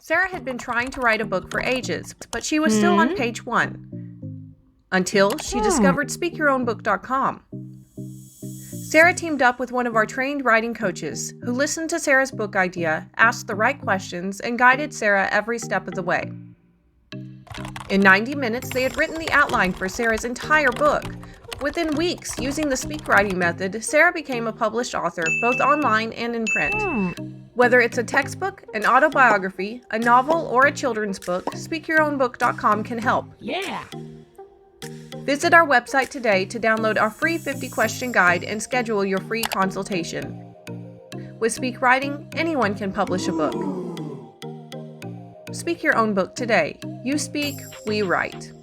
Sarah had been trying to write a book for ages, but she was still on page 1 until she discovered SpeakYourOwnBook.com. Sarah teamed up with one of our trained writing coaches who listened to Sarah's book idea, asked the right questions, and guided Sarah every step of the way. In 90 minutes, they had written the outline for Sarah's entire book. Within weeks, using the speak writing method, Sarah became a published author, both online and in print. Whether it's a textbook, an autobiography, a novel, or a children's book, SpeakYourOwnBook.com can help. Yeah. Visit our website today to download our free 50-question guide and schedule your free consultation. With Speak Writing, anyone can publish a book. Speak your own book today. You speak, we write.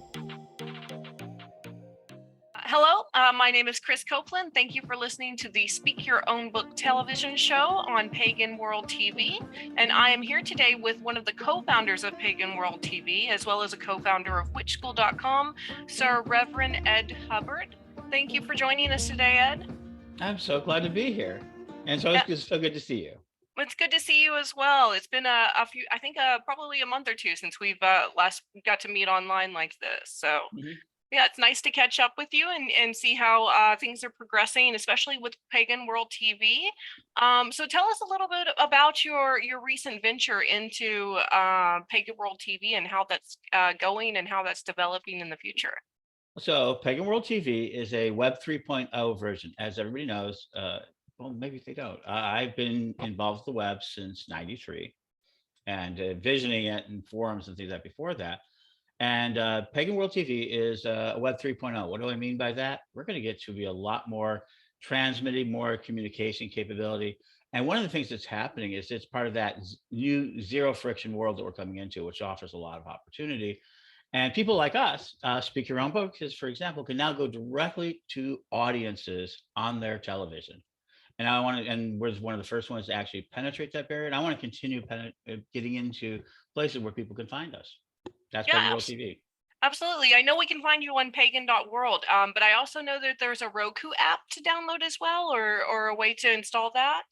Hello, my name is Krys Copeland. Thank you for listening to the Speak Your Own Book television show on Pagan World TV. And I am here today with one of the co-founders of Pagan World TV, as well as a co-founder of Witchschool.com, Sir Reverend Ed Hubbard. Thank you for joining us today, Ed. I'm so glad to be here. And so it's so good to see you. It's good to see you as well. It's been a few, I think probably a month or two since we've last got to meet online like this. So. Yeah, it's nice to catch up with you and see how things are progressing, especially with Pagan World TV. So tell us a little bit about your recent venture into Pagan World TV and how that's going and how that's developing in the future. So Pagan World TV is a Web 3.0 version. As everybody knows, well, maybe they don't. I've been involved with the web since '93 and visioning it in forums and things like before that. And Pagan World TV is a Web 3.0. What do I mean by that? We're going to get to be a lot more transmitting, more communication capability. And one of the things that's happening is it's part of that new zero friction world that we're coming into, which offers a lot of opportunity. And people like us, Speak Your Own Book, for example, can now go directly to audiences on their television. And I want to, and we're one of the first ones to actually penetrate that barrier. And I want to continue getting into places where people can find us. That's Pagan World TV. Absolutely. I know we can find you on pagan.world, but I also know that there's a Roku app to download as well, or a way to install that.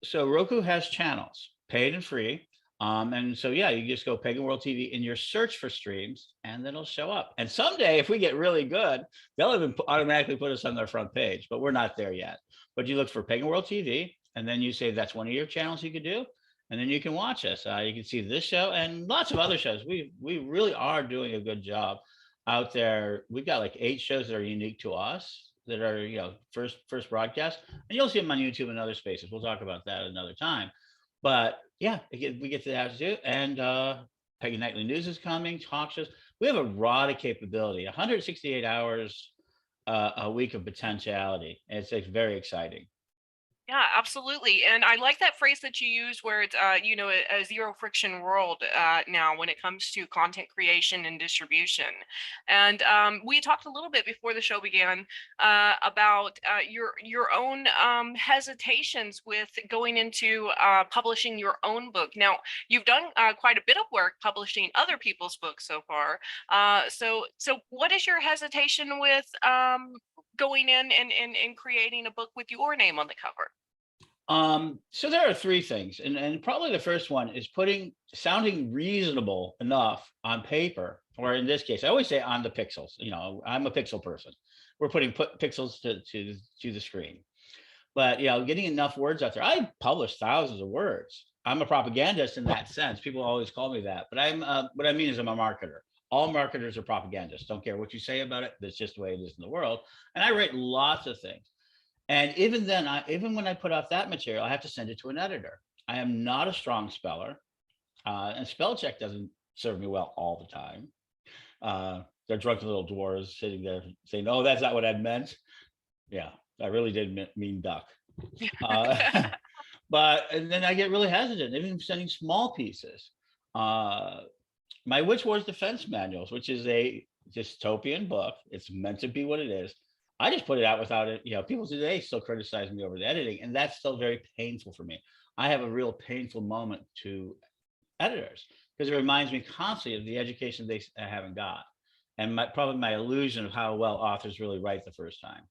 So Roku has channels, paid and free. And so, yeah, you just go Pagan World TV in your search for streams, and then it'll show up. And someday, if we get really good, they'll even automatically put us on their front page, but we're not there yet. But you look for Pagan World TV, and then you say that's one of your channels you could do. And then you can watch us. You can see this show and lots of other shows. We really are doing a good job out there. We've got like 8 shows that are unique to us that are, first broadcast. And you'll see them on YouTube and other spaces. We'll talk about that another time. But yeah, we get to that too. And Pagan Nightly News is coming, talk shows. We have a lot of capability, 168 hours a week of potentiality. And it's like very exciting. Yeah, absolutely. And I like that phrase that you use where it's, a zero friction world now when it comes to content creation and distribution. And we talked a little bit before the show began about your own hesitations with going into publishing your own book. Now, you've done quite a bit of work publishing other people's books so far. So what is your hesitation with going in and creating a book with your name on the cover? So there are 3 things, and probably the first one is sounding reasonable enough on paper, or in this case, I always say on the pixels. I'm a pixel person. We're putting pixels to the screen, but getting enough words out there. I publish thousands of words. I'm a propagandist in that sense. People always call me that, but what I mean is I'm a marketer. All marketers are propagandists. Don't care what you say about it. That's just the way it is in the world. And I write lots of things. And even then, even when I put out that material, I have to send it to an editor. I am not a strong speller, and spell check doesn't serve me well all the time. They're drunken little dwarves sitting there saying, "Oh, that's not what I meant." Yeah, I really did mean duck. And then I get really hesitant, even sending small pieces. My Witch Wars Defense Manuals, which is a dystopian book. It's meant to be what it is. I just put it out without it. People today still criticize me over the editing, and that's still very painful for me. I have a real painful moment to editors because it reminds me constantly of the education they haven't got, and probably my illusion of how well authors really write the first time.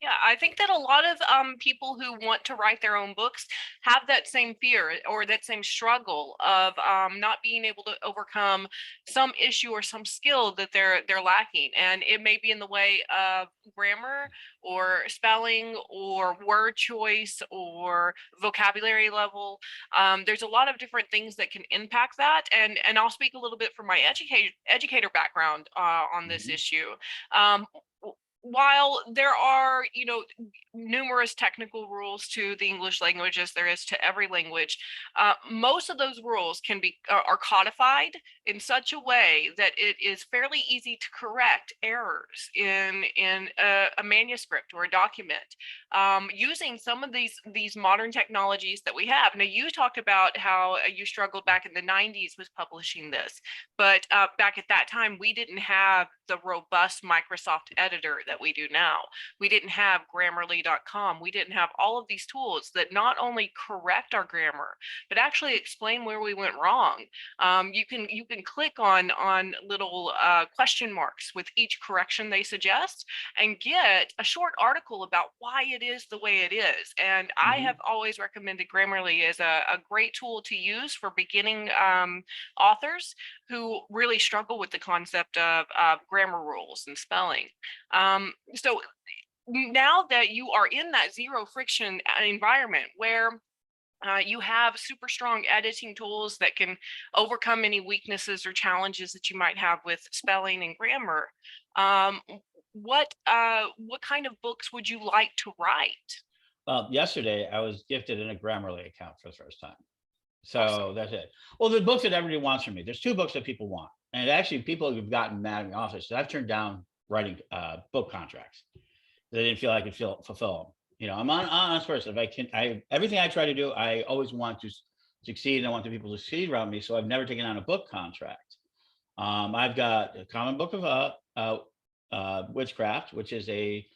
Yeah, I think that a lot of people who want to write their own books have that same fear or that same struggle of not being able to overcome some issue or some skill that they're lacking, and it may be in the way of grammar or spelling or word choice or vocabulary level. There's a lot of different things that can impact that, and I'll speak a little bit from my educator background on this Mhm. issue. Um, while there are, numerous technical rules to the English language as there is to every language, most of those rules are codified in such a way that it is fairly easy to correct errors in a manuscript or a document, using some of these modern technologies that we have. Now, you talked about how you struggled back in the 90s with publishing this, but back at that time, we didn't have the robust Microsoft editor that we do now. We didn't have Grammarly.com. We didn't have all of these tools that not only correct our grammar, but actually explain where we went wrong. You can click on little question marks with each correction they suggest and get a short article about why it is the way it is. And I have Mhm. always recommended Grammarly as a great tool to use for beginning authors who really struggle with the concept of grammar rules and spelling. So now that you are in that zero friction environment where you have super strong editing tools that can overcome any weaknesses or challenges that you might have with spelling and grammar, um, what kind of books would you like to write? Well, yesterday I was gifted in a Grammarly account for the first time. Awesome. So that's it. Well, the books that everybody wants from me, there's two books that people want. And actually, people have gotten mad in the office that I've turned down writing book contracts. They didn't feel I could fulfill them. I'm an honest person. If I can, everything I try to do, I always want to succeed, and I want the people to succeed around me. So I've never taken on a book contract. I've got a common book of witchcraft, which is a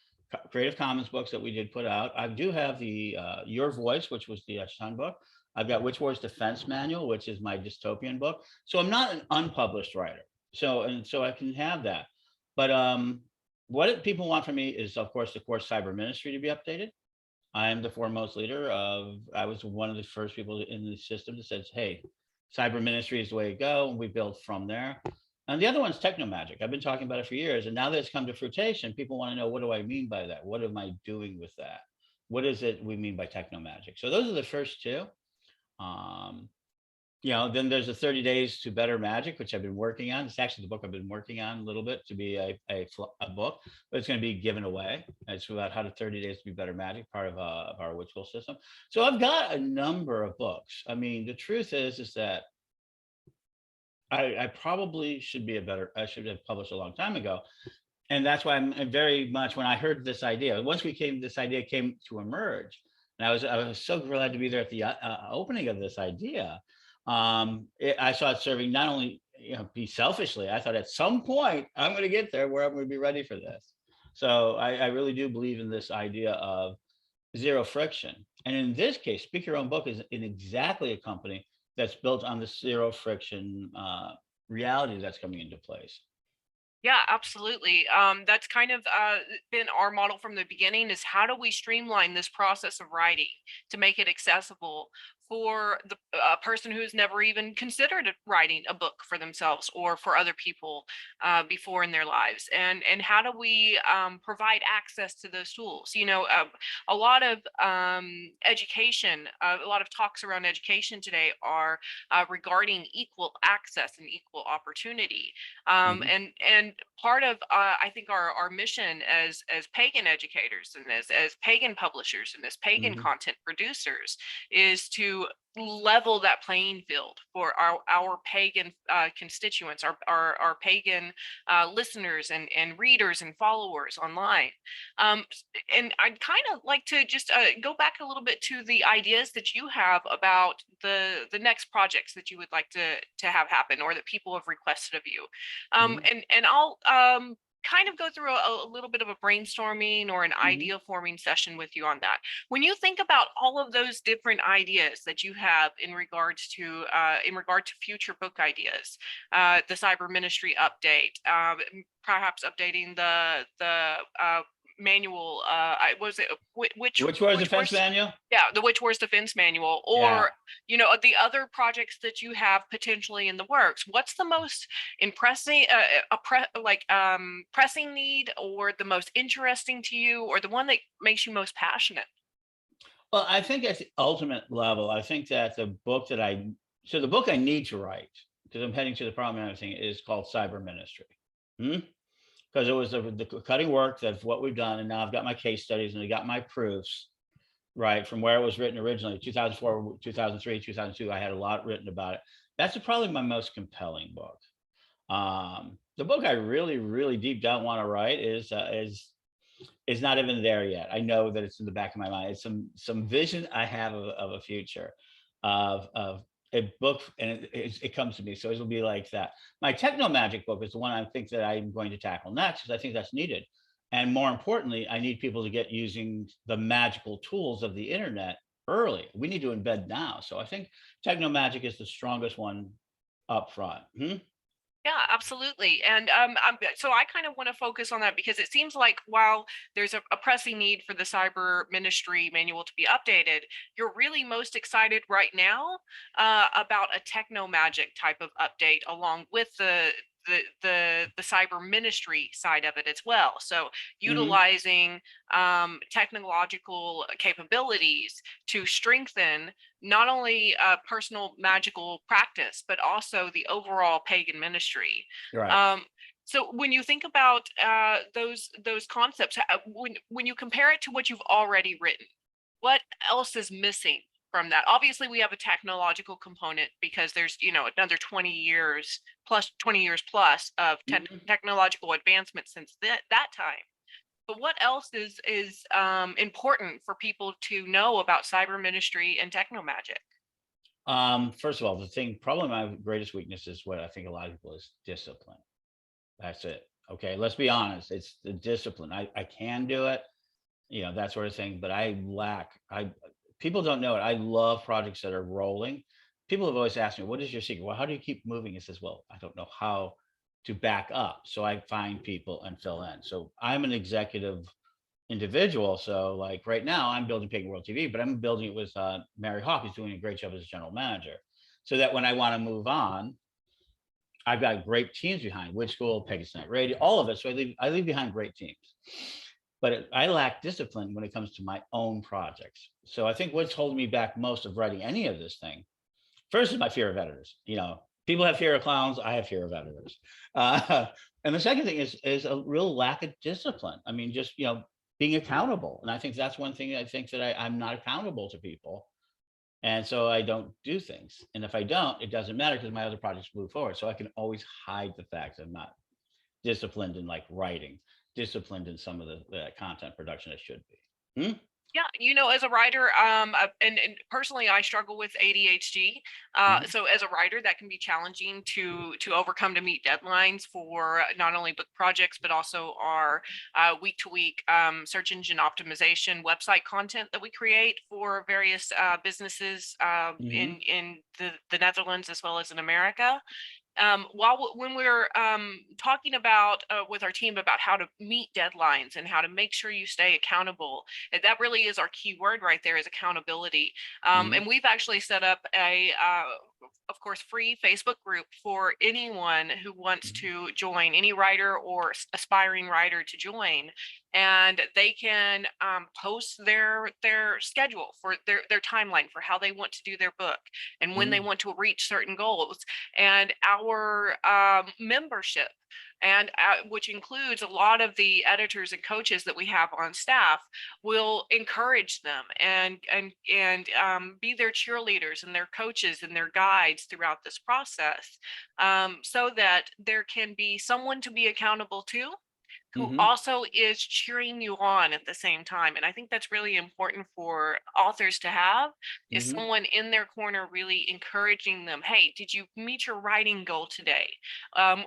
Creative Commons books that we did put out. I do have the Your Voice, which was the Echelon book. I've got Witch Wars Defense Manual, which is my dystopian book. So I'm not an unpublished writer. So I can have that. But people want from me is, of course, the course Cyber Ministry to be updated. I am the foremost leader of. I was one of the first people in the system that says, "Hey, cyber ministry is the way to go," and we build from there. And the other one's techno magic. I've been talking about it for years, and now that it's come to fruition, people want to know, what do I mean by that? What am I doing with that? What is it we mean by techno magic? So those are the first two. Um, then there's the 30 days to better magic, which I've been working on. It's actually the book I've been working on a little bit to be a book, but it's going to be given away. It's about how to 30 days to be better magic, part of our Witchschool system. So I've got a number of books. I mean, the truth is that I probably I should have published a long time ago. And that's why I'm very much, when I heard this idea, this idea came to emerge. And I was so glad to be there at the opening of this idea. I saw it serving not only, be selfishly, I thought at some point I'm going to get there where I'm going to be ready for this. So I really do believe in this idea of zero friction. And in this case, Speak Your Own Book is in exactly a company that's built on the zero friction reality that's coming into place. Yeah, absolutely. That's kind of been our model from the beginning is how do we streamline this process of writing to make it accessible for the person who's never even considered writing a book for themselves or for other people before in their lives, and how do we provide access to those tools? A lot of education, a lot of talks around education today are regarding equal access and equal opportunity, Mhm. and part of I think our mission as pagan educators and as pagan publishers and as pagan Mhm. content producers is to level that playing field for our pagan constituents, our pagan listeners and readers and followers online. And I'd kind of like to just go back a little bit to the ideas that you have about the next projects that you would like to have happen or that people have requested of you. Mhm. And I'll kind of go through a little bit of a brainstorming or an Mhm. idea forming session with you on that. When you think about all of those different ideas that you have in regard to future book ideas, the cyber ministry update, perhaps updating the manual. Was it Which Wars Defense Manual? Yeah, the Witch Wars Defense Manual, or the other projects that you have potentially in the works. What's the most pressing need, or the most interesting to you, or the one that makes you most passionate? Well, I think at the ultimate level, I think that the book I need to write, because I'm heading to the problem and everything, is called Cyber Ministry. Because it was the cutting work of what we've done, and now I've got my case studies and I got my proofs, right, from where it was written originally, 2004, 2003, 2002. I had a lot written about it. That's probably my most compelling book. The book I really, really deep down want to write is not even there yet. I know that it's in the back of my mind. It's some vision I have of a future of a book, and it comes to me. So it'll be like that. My techno magic book is the one I think that I'm going to tackle next, because I think that's needed. And more importantly, I need people to get using the magical tools of the internet early. We need to embed now. So I think techno magic is the strongest one up front. Yeah, absolutely. And so I kind of want to focus on that, because it seems like while there's a pressing need for the Cyber Ministry Manual to be updated, you're really most excited right now about a techno magic type of update, along with the cyber ministry side of it as well. So utilizing technological capabilities to strengthen not only personal magical practice, but also the overall pagan ministry. Right. So when you think about those concepts, when you compare it to what you've already written, what else is missing from that? Obviously, we have a technological component, because there's another 20 years plus of technological advancement since that time. But what else is important for people to know about cyber ministry and techno magic? First of all, probably my greatest weakness is what I think a lot of people is discipline. That's it. Okay, let's be honest. It's the discipline. I can do it, that sort of thing, but people don't know it. I love projects that are rolling. People have always asked me, what is your secret? Well, how do you keep moving? It says, well, I don't know how to back up. So I find people and fill in. So I'm an executive individual. So like right now I'm building Pagan World TV, but I'm building it with Mary Hawk, who's doing a great job as general manager. So that when I want to move on, I've got great teams behind Witchschool, Pagan Radio, all of it. So I leave behind great teams. But I lack discipline when it comes to my own projects. So I think what's holding me back most of writing any of this thing, first is my fear of editors. People have fear of clowns. I have fear of editors. And the second thing is a real lack of discipline. I mean, just, being accountable. And I think that's one thing I think that I'm not accountable to people. And so I don't do things. And if I don't, it doesn't matter, because my other projects move forward. So I can always hide the fact that I'm not disciplined in like writing, disciplined in some of the content production I should be. Yeah, as a writer, and personally, I struggle with ADHD. So as a writer, that can be challenging to overcome, to meet deadlines for not only book projects, but also our week-to-week search engine optimization website content that we create for various businesses in the Netherlands as well as in America. When we're talking about with our team about how to meet deadlines and how to make sure you stay accountable, that really is our key word right there, is accountability. And we've actually set up a of course, free Facebook group for anyone who wants to join, any writer or aspiring writer to join. And they can post their schedule for their timeline for how they want to do their book and when they want to reach certain goals. And our membership, and which includes a lot of the editors and coaches that we have on staff, will encourage them and be their cheerleaders and their coaches and their guides throughout this process, so that there can be someone to be accountable to, who also is cheering you on at the same time. And I think that's really important for authors to have, is someone in their corner really encouraging them. Hey, did you meet your writing goal today?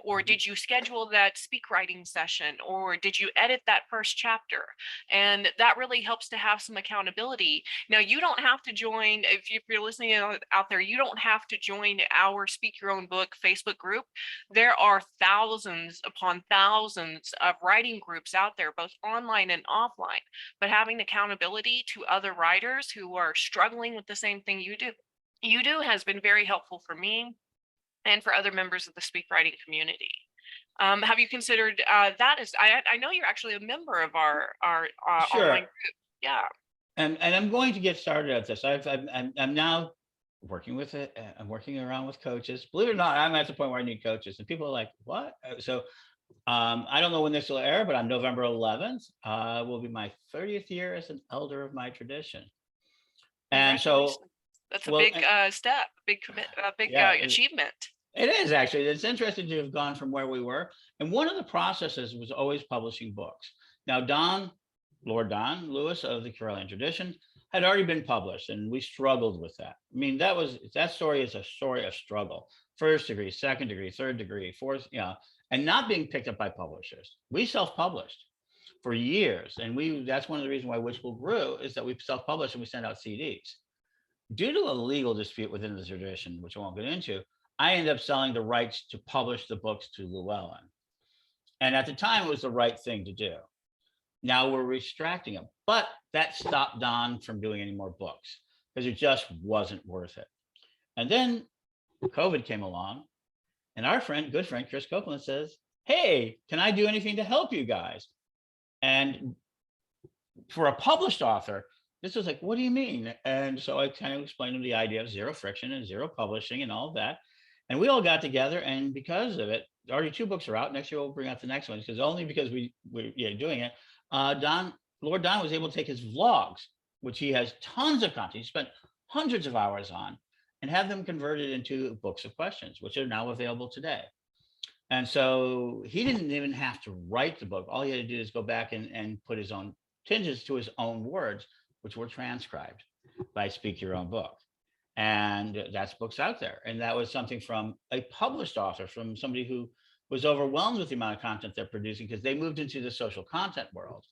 Or did you schedule that speak writing session? Or did you edit that first chapter? And that really helps to have some accountability. Now, you don't have to join, if you're listening out there, you don't have to join our Speak Your Own Book Facebook group. There are thousands upon thousands of writers writing groups out there, both online and offline, but having accountability to other writers who are struggling with the same thing you do has been very helpful for me and for other members of the speak writing community. Have you considered that? As I know you're actually a member of our Sure. online group. Yeah. And I'm going to get started at this. I'm now working with it. I'm working around with coaches. Believe it or not, I'm at the point where I need coaches, and people are like, "What?" So I don't know when this will air, but on November 11th will be my 30th year as an elder of my tradition. And so, That's a well, big step, big commit, big yeah, achievement. it is actually. It's interesting to have gone from where we were. And one of the processes was always publishing books. Now, Lord Don Lewis of the Correllian tradition had already been published, and we struggled with that. I mean, that story is a story of struggle. First degree, second degree, third degree, fourth, and not being picked up by publishers. We self-published for years. And that's one of the reasons why Witchschool grew, is that we self-published and we sent out CDs. Due to a legal dispute within the tradition, which I won't get into, I ended up selling the rights to publish the books to Llewellyn. And at the time, it was the right thing to do. Now we're restracting them, but that stopped Don from doing any more books because it just wasn't worth it. And then COVID came along, and our good friend, Krys Copeland says, "Hey, can I do anything to help you guys?" And for a published author, this was like, "What do you mean?" And so I kind of explained to him the idea of zero friction and zero publishing and all of that. And we all got together, and because of it, already 2 books are out. Next year we'll bring out the next ones, because only because we're doing it. Lord Don was able to take his vlogs, which he has tons of content. He spent hundreds of hours on, and have them converted into books of questions, which are now available today. And so he didn't even have to write the book. All he had to do is go back and put his own tinges to his own words, which were transcribed by Speak Your Own Book. And that's books out there. And that was something from a published author, from somebody who was overwhelmed with the amount of content they're producing, because they moved into the social content world.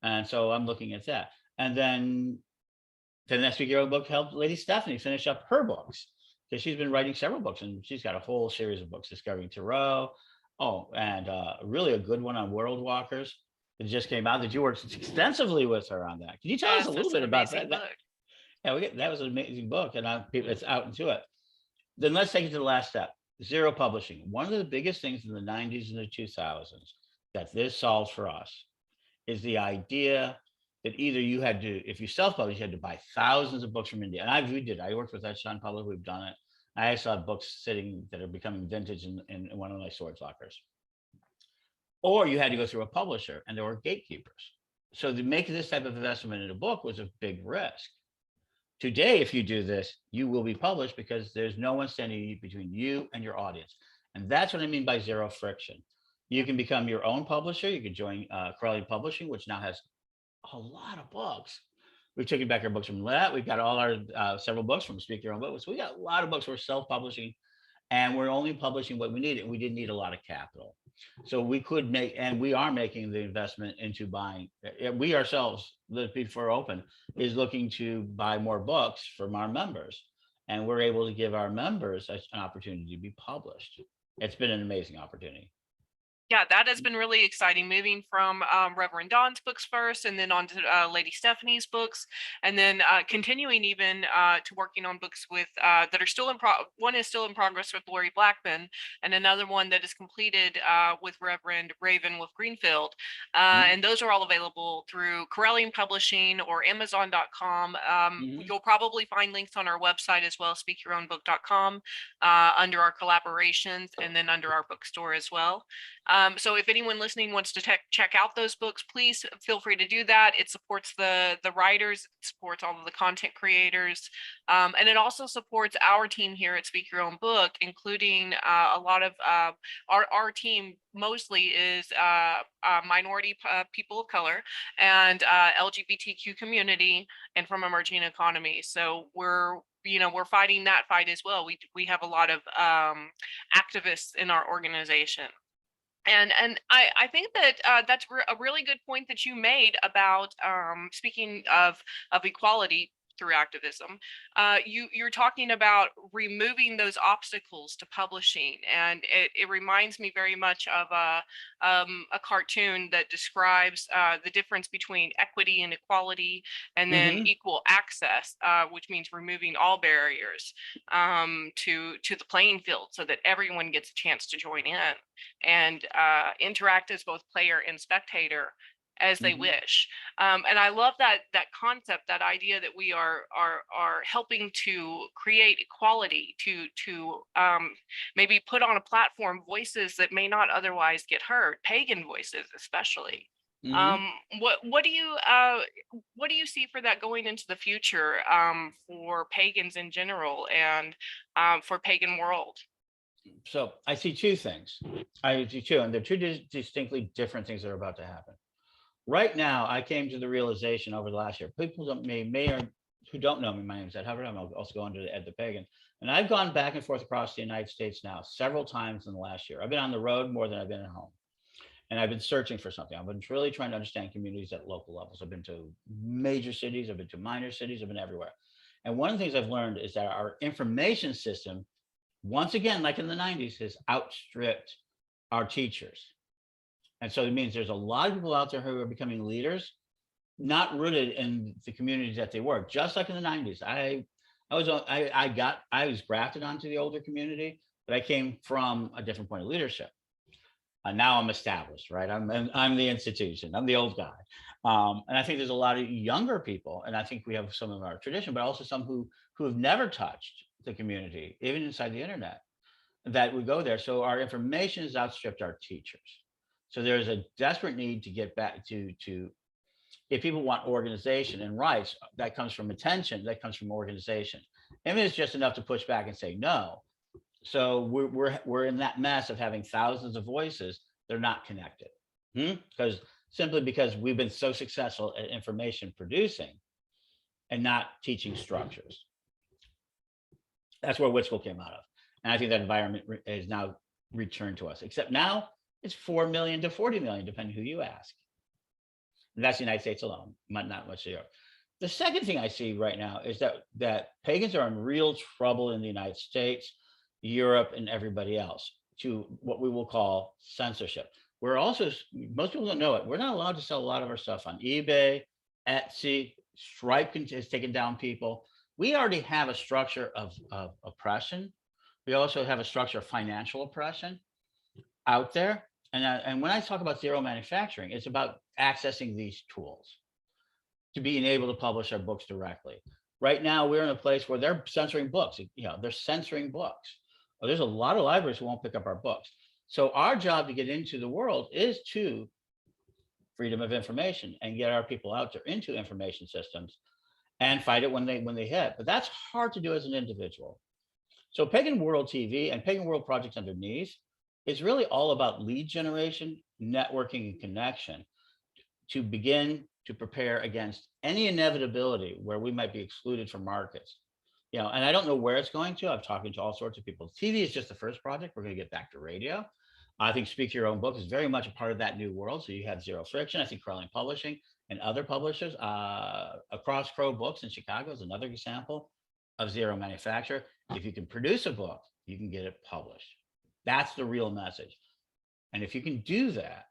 And so I'm looking at that. And then that Speak Your Own Book helped Lady Stephanie finish up her books, because she's been writing several books, and she's got a whole series of books, Discovering Tarot. Oh, and really a good one on world walkers. It just came out that you worked extensively with her on that. Can you tell us a little bit about that? Yeah, that was an amazing book, and it's out into it. Then let's take it to the last step: zero publishing. One of the biggest things in the 90s and the 2000s that this solves for us is the idea that either you had to, if you self-publish, you had to buy thousands of books from India. And we did. I worked with Echelon Public. We've done it. I saw books sitting that are becoming vintage in one of my storage lockers. Or you had to go through a publisher, and there were gatekeepers. So to make this type of investment in a book was a big risk. Today, if you do this, you will be published, because there's no one standing between you and your audience. And that's what I mean by zero friction. You can become your own publisher. You can join Correllian Publishing, which now has a lot of books. We've taken back our books from that. We've got all our several books from Speak Your Own Book. So we got a lot of books. We're self-publishing, and we're only publishing what we need. And we didn't need a lot of capital. So we could make, and we are making the investment into buying. We ourselves, before open, is looking to buy more books from our members. And we're able to give our members an opportunity to be published. It's been an amazing opportunity. Yeah, that has been really exciting, moving from Reverend Don's books first, and then on to Lady Stephanie's books, and then continuing even to working on books with that are still one is still in progress with Lori Blackman, and another one that is completed with Reverend Raven with Greenfield. And those are all available through Correllian Publishing or Amazon.com. You'll probably find links on our website as well, speakyourownbook.com, under our collaborations, and then under our bookstore as well. So if anyone listening wants to check out those books, please feel free to do that. It supports the writers, it supports all of the content creators, and it also supports our team here at Speak Your Own Book, including a lot of our team mostly is minority people of color and LGBTQ community and from emerging economies. So we're fighting that fight as well. We have a lot of activists in our organization. And I think that that's a really good point that you made about speaking of equality. through activism. You're talking about removing those obstacles to publishing, and it reminds me very much of a cartoon that describes the difference between equity and equality, and then Hmm. equal access, which means removing all barriers to the playing field, so that everyone gets a chance to join in and interact as both player and spectator as they Hmm. wish. And I love that concept, that idea that we are helping to create equality, to maybe put on a platform voices that may not otherwise get heard, pagan voices especially. Hmm. Um, what do you see for that going into the future, for pagans in general, and for pagan world? So I see two things. I see two, and they're two distinctly different things that are about to happen. Right now, I came to the realization over the last year. People don't may or who don't know me. My name is Ed Hubbard. I'm also going to Ed the Pagan, and I've gone back and forth across the United States now several times in the last year. I've been on the road more than I've been at home, and I've been searching for something. I've been really trying to understand communities at local levels. I've been to major cities. I've been to minor cities. I've been everywhere. And one of the things I've learned is that our information system, once again, like in the 90s, has outstripped our teachers. And so it means there's a lot of people out there who are becoming leaders, not rooted in the communities that they work. Just like in the 90s, I was grafted onto the older community, but I came from a different point of leadership. Now I'm established, right? I'm the institution. I'm the old guy, and I think there's a lot of younger people, and I think we have some of our tradition, but also some who have never touched the community, even inside the internet, that would go there. So our information has outstripped our teachers. So there's a desperate need to get back to if people want organization and rights, that comes from attention, that comes from organization. And it's just enough to push back and say no. So we're in that mess of having thousands of voices. They're not connected because simply because we've been so successful at information producing and not teaching structures. That's where Witchschool came out of. And I think that environment is now returned to us, except now it's 4 million to 40 million, depending who you ask. And that's the United States alone, not much Europe. The second thing I see right now is that pagans are in real trouble in the United States, Europe, and everybody else to what we will call censorship. We're also, most people don't know it, we're not allowed to sell a lot of our stuff on eBay, Etsy, Stripe has taken down people. We already have a structure of oppression. We also have a structure of financial oppression out there. And when I talk about zero manufacturing, it's about accessing these tools to being able to publish our books directly. Right now, we're in a place where they're censoring books. They're censoring books. Well, there's a lot of libraries who won't pick up our books. So our job to get into the world is to freedom of information and get our people out there into information systems and fight it when they hit. But that's hard to do as an individual. So Pagan World TV and Pagan World Projects Underneath is really all about lead generation, networking, and connection to begin to prepare against any inevitability where we might be excluded from markets. And I don't know where it's going to. I'm talking to all sorts of people. TV is just the first project. We're going to get back to radio. I think Speak Your Own Book is very much a part of that new world. So you have Zero Friction. I think Correllian Publishing and other publishers, Across Crow Books in Chicago is another example of zero manufacture. If you can produce a book, you can get it published. That's the real message. And if you can do that,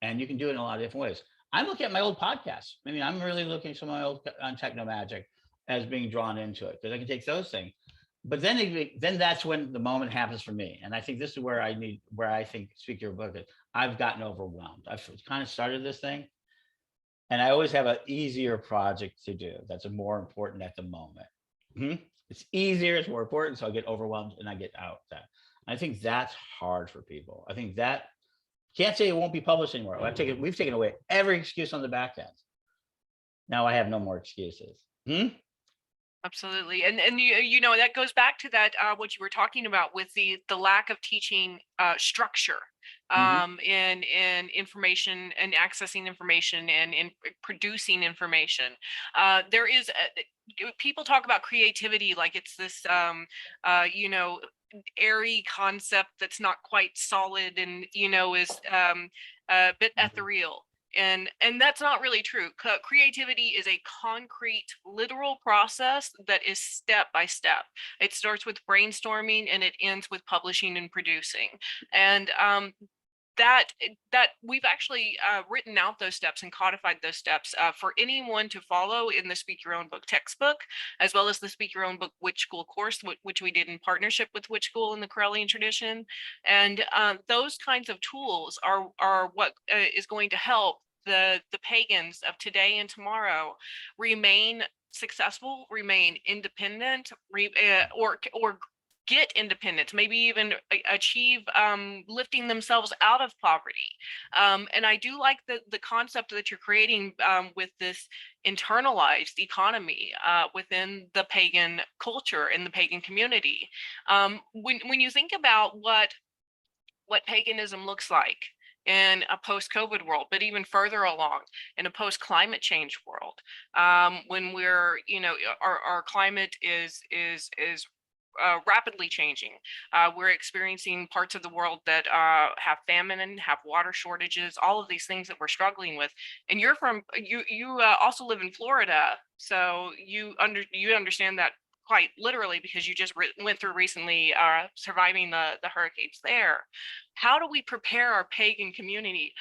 and you can do it in a lot of different ways. I'm looking at my old podcasts. I mean, I'm really looking at some of my old on Techno Magic as being drawn into it because I can take those things. But then that's when the moment happens for me. And I think this is where I think Speak Your Book is. I've gotten overwhelmed. I've kind of started this thing, and I always have an easier project to do that's more important at the moment. It's easier, it's more important, so I get overwhelmed and I get out that. I think that's hard for people. I think that can't say it won't be published anymore. We've taken away every excuse on the back end. Now I have no more excuses. Absolutely. And that goes back to that, what you were talking about with the lack of teaching structure in information and accessing information and in producing information. There is people talk about creativity like it's this airy concept that's not quite solid and is a bit ethereal. and that's not really true. Creativity is a concrete, literal process that is step by step. It starts with brainstorming and it ends with publishing and producing. And that we've actually written out those steps and codified those steps for anyone to follow in the Speak Your Own Book textbook, as well as the Speak Your Own Book Witchschool course, which we did in partnership with Witchschool and the Correllian tradition. And those kinds of tools are what is going to help the pagans of today and tomorrow remain successful, remain independent, or get independence, maybe even achieve lifting themselves out of poverty. And I do like the concept that you're creating with this internalized economy within the pagan culture and the pagan community. When you think about what paganism looks like in a post-COVID world, but even further along in a post-climate change world, when we're, our climate is rapidly changing. We're experiencing parts of the world that have famine and have water shortages, all of these things that we're struggling with. And you also live in Florida, so you understand that quite literally, because you just went through recently surviving the hurricanes there. How do we prepare our pagan community?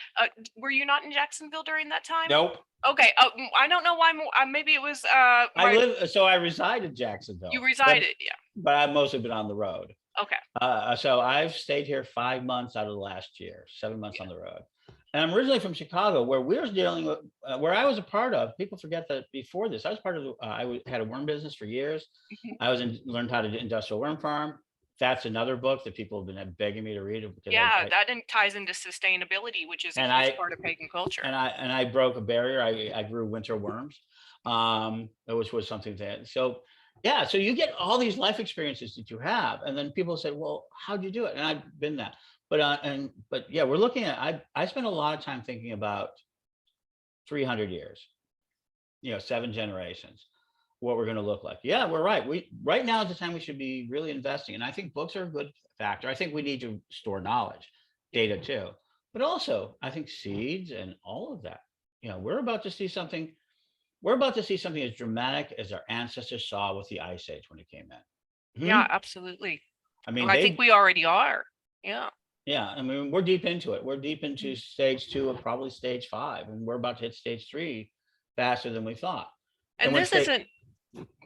Were you not in Jacksonville during that time? Nope. Okay. I don't know why. Maybe it was. I reside in Jacksonville. You resided, yeah. But I've mostly been on the road. Okay. So I've stayed here 5 months out of the last year, 7 months on the road. And I'm originally from Chicago, where we were dealing with, where I was a part of. People forget that before this, I was part of. I had a worm business for years. Mm-hmm. Learned how to do industrial worm farm. That's another book that people have been begging me to read. Yeah, that ties into sustainability, which is a huge part of pagan culture. And I broke a barrier. I grew winter worms, which was something that. So yeah, so you get all these life experiences that you have, and then people say, "Well, how'd you do it?" And I've been that. But yeah, we're looking at. I spent a lot of time thinking about 300 years, 7 generations, what we're going to look like. Yeah, we're right. Right now is the time we should be really investing, and I think books are a good factor. I think we need to store knowledge, data too, but also I think seeds and all of that. We're about to see something. We're about to see something as dramatic as our ancestors saw with the Ice Age when it came in. Yeah, absolutely. I mean, I think we already are. Yeah. Yeah, I mean, we're deep into it. We're deep into stage 2 of probably stage 5, and we're about to hit stage 3 faster than we thought. And this isn't.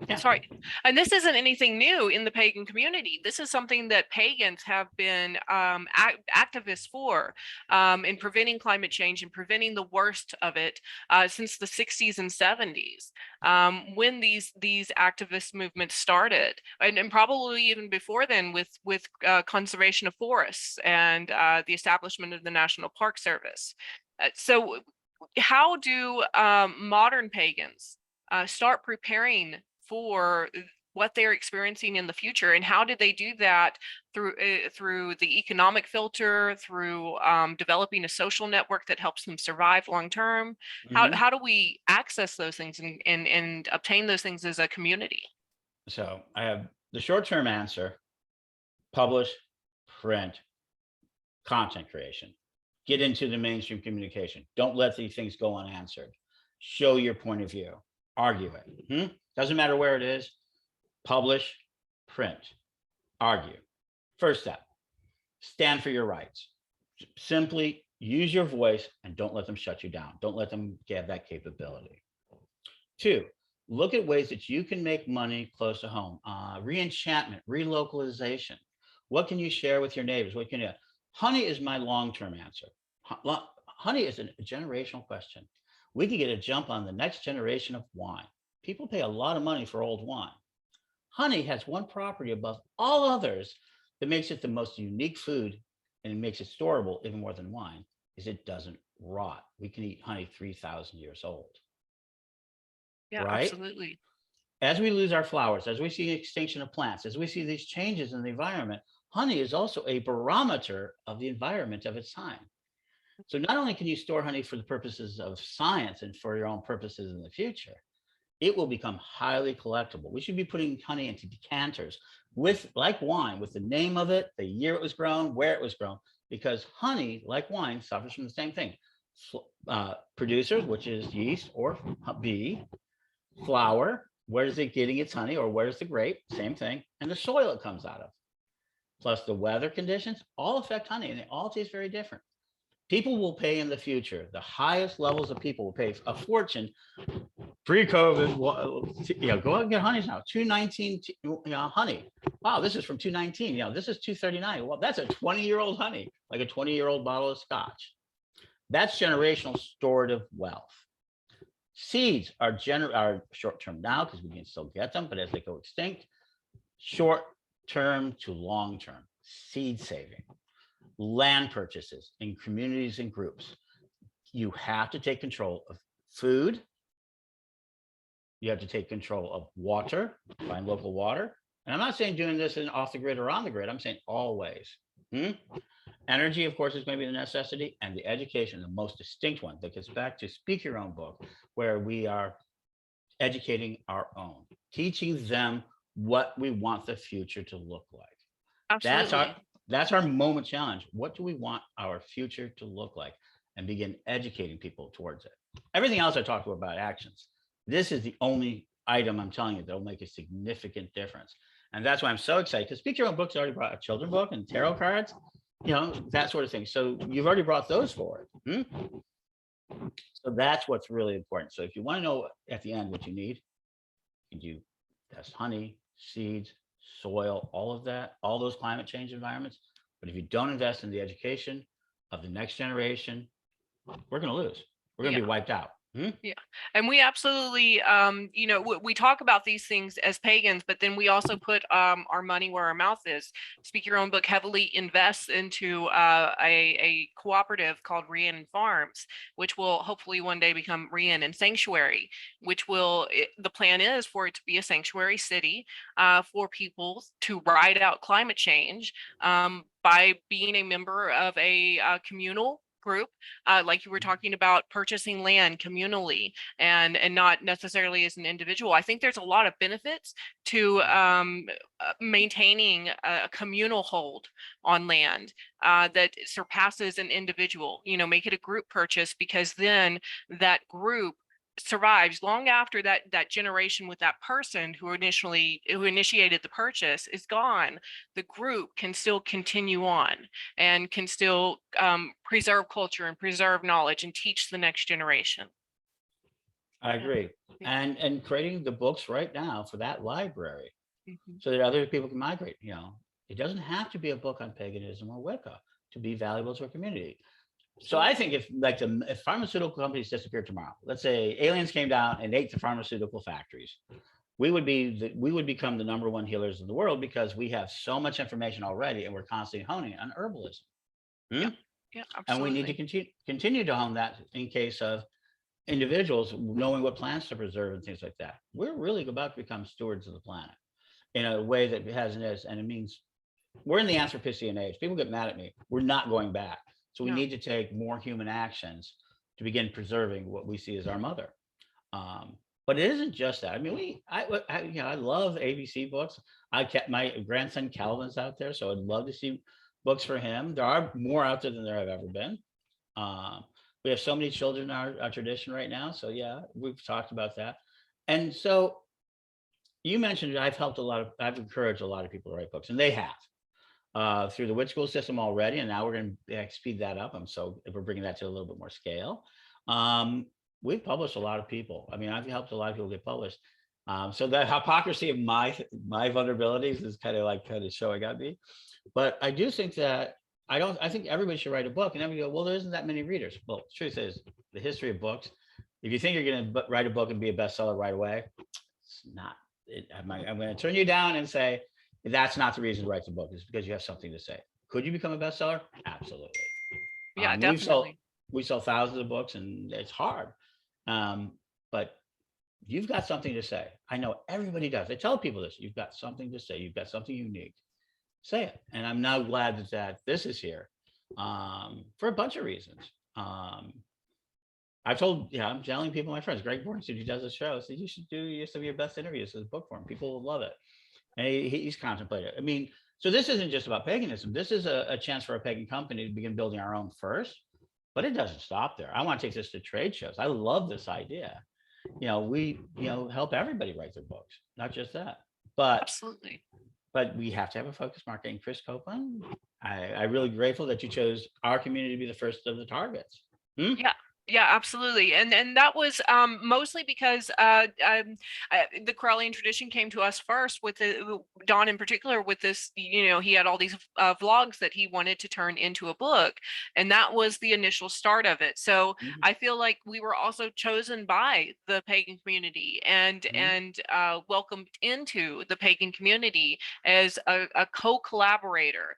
Yeah. Sorry. And this isn't anything new in the pagan community. This is something that pagans have been activists for in preventing climate change and preventing the worst of it since the 60s and 70s, when these activist movements started, and probably even before then with conservation of forests and the establishment of the National Park Service. So how do modern pagans start preparing for what they're experiencing in the future, and how did they do that through the economic filter, through developing a social network that helps them survive long term? How do we access those things and obtain those things as a community? So I have the short-term answer: publish, print, content creation, get into the mainstream communication. Don't let these things go unanswered. Show your point of view. Argue it. Doesn't matter where it is. Publish, print, argue. First step: stand for your rights. Simply use your voice and don't let them shut you down. Don't let them get that capability. 2, look at ways that you can make money close to home. Re-enchantment, relocalization. What can you share with your neighbors? What can you? Honey is my long-term answer. Honey is a generational question. We could get a jump on the next generation of wine. People pay a lot of money for old wine. Honey has one property above all others that makes it the most unique food, and it makes it storable even more than wine, is it doesn't rot. We can eat honey 3,000 years old. Yeah, right? Absolutely. As we lose our flowers, as we see extinction of plants, as we see these changes in the environment, honey is also a barometer of the environment of its time. So not only can you store honey for the purposes of science and for your own purposes in the future, it will become highly collectible. We should be putting honey into decanters with, like wine, with the name of it, the year it was grown, where it was grown, because honey, like wine, suffers from the same thing: producers, which is yeast or bee, flour, where is it getting its honey, or where's the grape, same thing, and the soil it comes out of, plus the weather conditions, all affect honey, and they all taste very different. People will pay in the future, the highest levels of people will pay a fortune. Pre-COVID, go out and get honeys now. 219, honey. Wow, this is from 219. This is 239. Well, that's a 20-year-old honey, like a 20-year-old bottle of scotch. That's generational storative wealth. Seeds are short-term now because we can still get them, but as they go extinct, short-term to long-term. Seed saving. Land purchases in communities and groups. You have to take control of food. You have to take control of water, find local water. And I'm not saying doing this in off the grid or on the grid. I'm saying always. Energy, of course, is going to be the necessity, and the education, the most distinct one that gets back to Speak Your Own book, where we are educating our own, teaching them what we want the future to look like. Absolutely. That's our moment challenge. What do we want our future to look like? And begin educating people towards it. Everything else I talked about actions. This is the only item I'm telling you that will make a significant difference. And that's why I'm so excited, because Speak Your Own book's already brought a children's book and tarot cards, that sort of thing. So you've already brought those forward. So that's what's really important. So if you want to know at the end what you need, you do test honey, seeds, soil, all of that, all those climate change environments. But if you don't invest in the education of the next generation, we're going to lose. We're going to be wiped out. Yeah. And we absolutely, we talk about these things as pagans, but then we also put our money where our mouth is. Speak Your Own book heavily invests into a cooperative called Rhiannon Farms, which will hopefully one day become Rhiannon Sanctuary, which the plan is for it to be a sanctuary city for people to ride out climate change by being a member of a communal group, like you were talking about, purchasing land communally and not necessarily as an individual. I think there's a lot of benefits to maintaining a communal hold on land that surpasses an individual. Make it a group purchase, because then that group survives long after that generation with that person who initiated the purchase is gone. The group can still continue on and can still preserve culture and preserve knowledge and teach the next generation. I agree. And creating the books right now for that library so that other people can migrate. It doesn't have to be a book on paganism or Wicca to be valuable to a community. So I think if pharmaceutical companies disappeared tomorrow, let's say aliens came down and ate the pharmaceutical factories, we would become the #1 healers in the world, because we have so much information already, and we're constantly honing on herbalism. Yeah, absolutely. And we need to continue to hone that in case of individuals knowing what plants to preserve and things like that. We're really about to become stewards of the planet in a way that it hasn't is, and it means we're in the Anthropocene age. People get mad at me. We're not going back. So we need to take more human actions to begin preserving what we see as our mother. But it isn't just that. I mean, I love ABC books. I kept my grandson Calvin's out there, so I'd love to see books for him. There are more out there than there have ever been. We have so many children in our tradition right now. So yeah, we've talked about that. And so you mentioned I've encouraged a lot of people to write books, and they have. Through the Witchschool system already, and now we're going to speed that up. We're bringing that to a little bit more scale. We've published a lot of people. I mean, I've helped a lot of people get published. So the hypocrisy of my vulnerabilities is kind of showing at me. But I do think that I think everybody should write a book. And then we go, well, there isn't that many readers. Well, the truth is, the history of books, if you think you're going to write a book and be a bestseller right away, it's not. I'm going to turn you down and say, that's not the reason to write the book. It's because you have something to say. Could you become a bestseller? Absolutely. Yeah, definitely. We sell thousands of books, and it's hard. But you've got something to say. I know everybody does. I tell people this. You've got something to say. You've got something unique. Say it. And I'm now glad that this is here for a bunch of reasons. I'm telling people, my friends, Greg Bornstein, who does the show, said you should do some of your best interviews as a book form. People will love it. And he's contemplated. I mean, so this isn't just about paganism. This is a chance for a pagan company to begin building our own first, But it doesn't stop there. I want to take this to trade shows. I love this idea. We help everybody write their books, not just that. Absolutely. But we have to have a focus marketing. Krys Copeland, I'm really grateful that you chose our community to be the first of the targets. Yeah. Yeah, absolutely. And that was mostly because the Correllian tradition came to us first with Don in particular with this, he had all these vlogs that he wanted to turn into a book. And that was the initial start of it. So I feel like we were also chosen by the Pagan community and welcomed into the Pagan community as a co-collaborator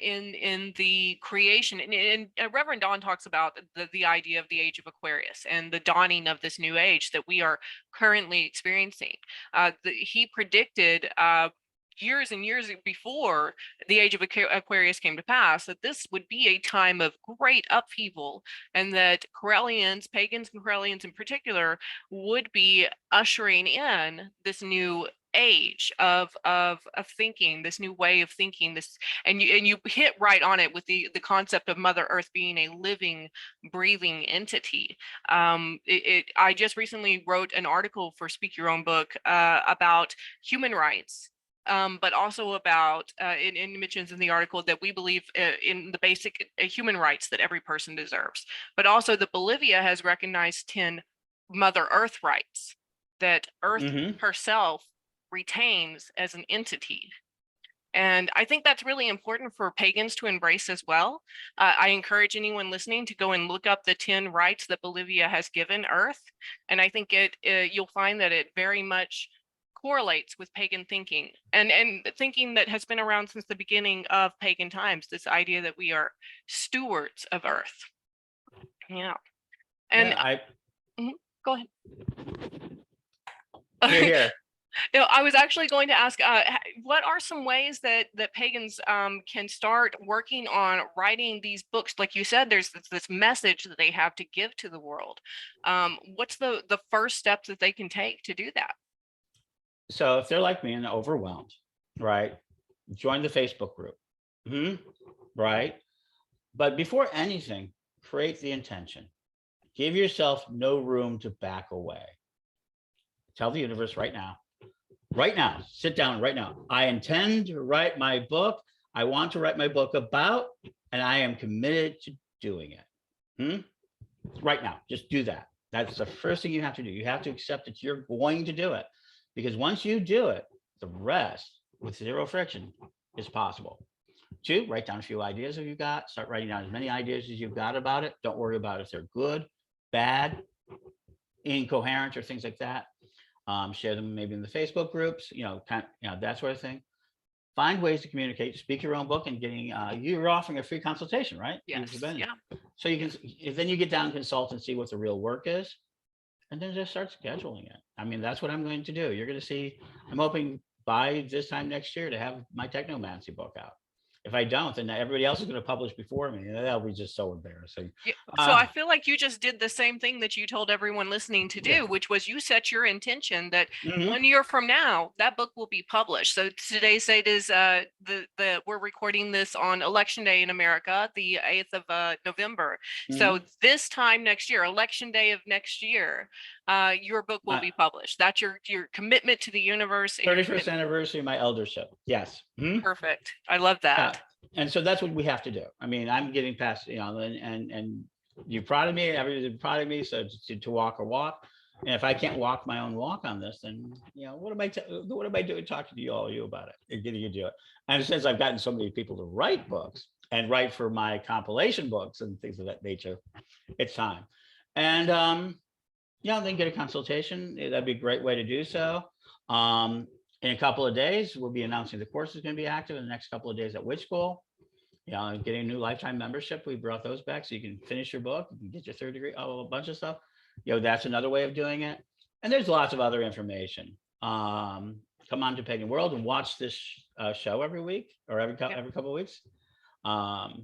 in the creation. And Reverend Don talks about the idea of the age of Aquarius and the dawning of this new age that we are currently experiencing. He predicted years and years before the age of Aquarius came to pass that this would be a time of great upheaval, and that Correllians, pagans and Correllians in particular, would be ushering in this new age of thinking, this new way of thinking, this, and you hit right on it with the concept of Mother Earth being a living, breathing entity. I just recently wrote an article for Speak Your Own Book about human rights, but also about it mentions in the article that we believe in the basic human rights that every person deserves, but also that Bolivia has recognized 10 Mother Earth rights that Earth herself retains as an entity. And I think that's really important for pagans to embrace as well. I encourage anyone listening to go and look up the 10 rights that Bolivia has given Earth. And I think you'll find that it very much correlates with pagan thinking and thinking that has been around since the beginning of pagan times, this idea that we are stewards of Earth. Yeah. And go ahead. Here. I was actually going to ask, what are some ways that pagans can start working on writing these books? Like you said, there's this message that they have to give to the world. What's the first step that they can take to do that? So if they're like me and overwhelmed, right, join the Facebook group, right? But before anything, create the intention. Give yourself no room to back away. Tell the universe right now, sit down right now. I intend to write my book. I want to write my book about, and I am committed to doing it. Right now, just do that. That's the first thing you have to do. You have to accept that you're going to do it. Because once you do it, the rest with zero friction is possible. 2, write down a few ideas that you've got. Start writing down as many ideas as you've got about it. Don't worry about if they're good, bad, incoherent, or things like that. Share them maybe in the Facebook groups, that sort of thing. Find ways to communicate, speak your own book, and getting, you're offering a free consultation, right? Yes. Yeah. So you can, then you get down and consult and see what the real work is. And then just start scheduling it. I mean, that's what I'm going to do. You're going to see, I'm hoping by this time next year to have my technomancy book out. If I don't, then everybody else is going to publish before me. That'll be just so embarrassing. Yeah. So I feel like you just did the same thing that you told everyone listening to do, which was you set your intention that 1 year from now, that book will be published. So today's date is we're recording this on Election Day in America, the 8th of November. So this time next year, Election Day of next year, your book will be published. That's your commitment to the universe. 31st anniversary of my eldership. Yes. Perfect. I love that. And so that's what we have to do. I mean, I'm getting past, and you're proud of me, everybody's proud of me. So to walk a walk. And if I can't walk my own walk on this, then, what am I doing talking to you about it and getting you to do it? And since I've gotten so many people to write books and write for my compilation books and things of that nature, it's time. And, then get a consultation. That'd be a great way to do so. In a couple of days, we'll be announcing the course is going to be active in the next couple of days at Witchschool. Getting a new lifetime membership. We brought those back so you can finish your book, you can get your 3rd degree, a bunch of stuff. That's another way of doing it. And there's lots of other information. Come on to Pagan World and watch this show every week or every couple of weeks. But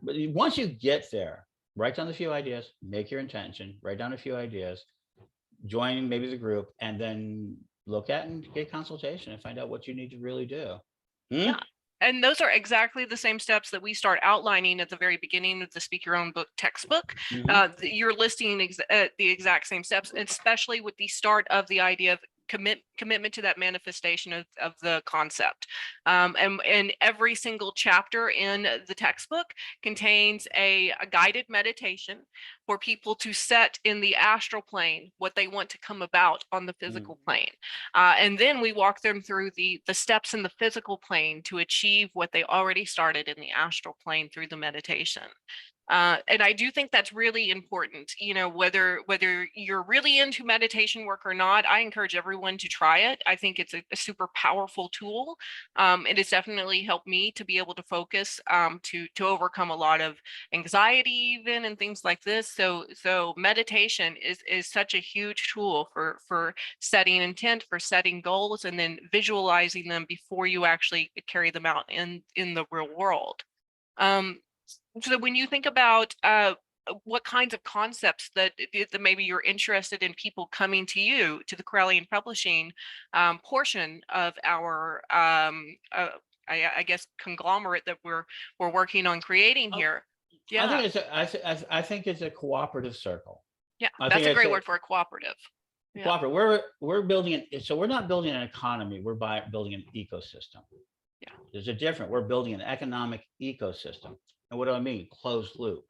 once you get there, write down a few ideas, make your intention, write down a few ideas, join maybe the group, and then look at and get consultation and find out what you need to really do. Yeah. And those are exactly the same steps that we start outlining at the very beginning of the Speak Your Own Book textbook. You're listing the exact same steps, especially with the start of the idea of commitment to that manifestation of the concept. And every single chapter in the textbook contains a guided meditation for people to set in the astral plane what they want to come about on the physical plane. And then we walk them through the steps in the physical plane to achieve what they already started in the astral plane through the meditation. And I do think that's really important, whether you're really into meditation work or not. I encourage everyone to try it. I think it's a super powerful tool. It has definitely helped me to be able to focus, to overcome a lot of anxiety even and things like this. So meditation is such a huge tool for setting intent, for setting goals, and then visualizing them before you actually carry them out in the real world. So when you think about what kinds of concepts that maybe you're interested in people coming to you, to the Correllian Publishing portion of our, I guess, conglomerate that we're working on creating here. Yeah, I think it's a cooperative circle. Yeah, that's a great word for a cooperative. Yeah. Cooperative. We're building it. So we're not building an economy. We're building an ecosystem. Yeah, there's a difference. We're building an economic ecosystem. And what do I mean? Closed loop.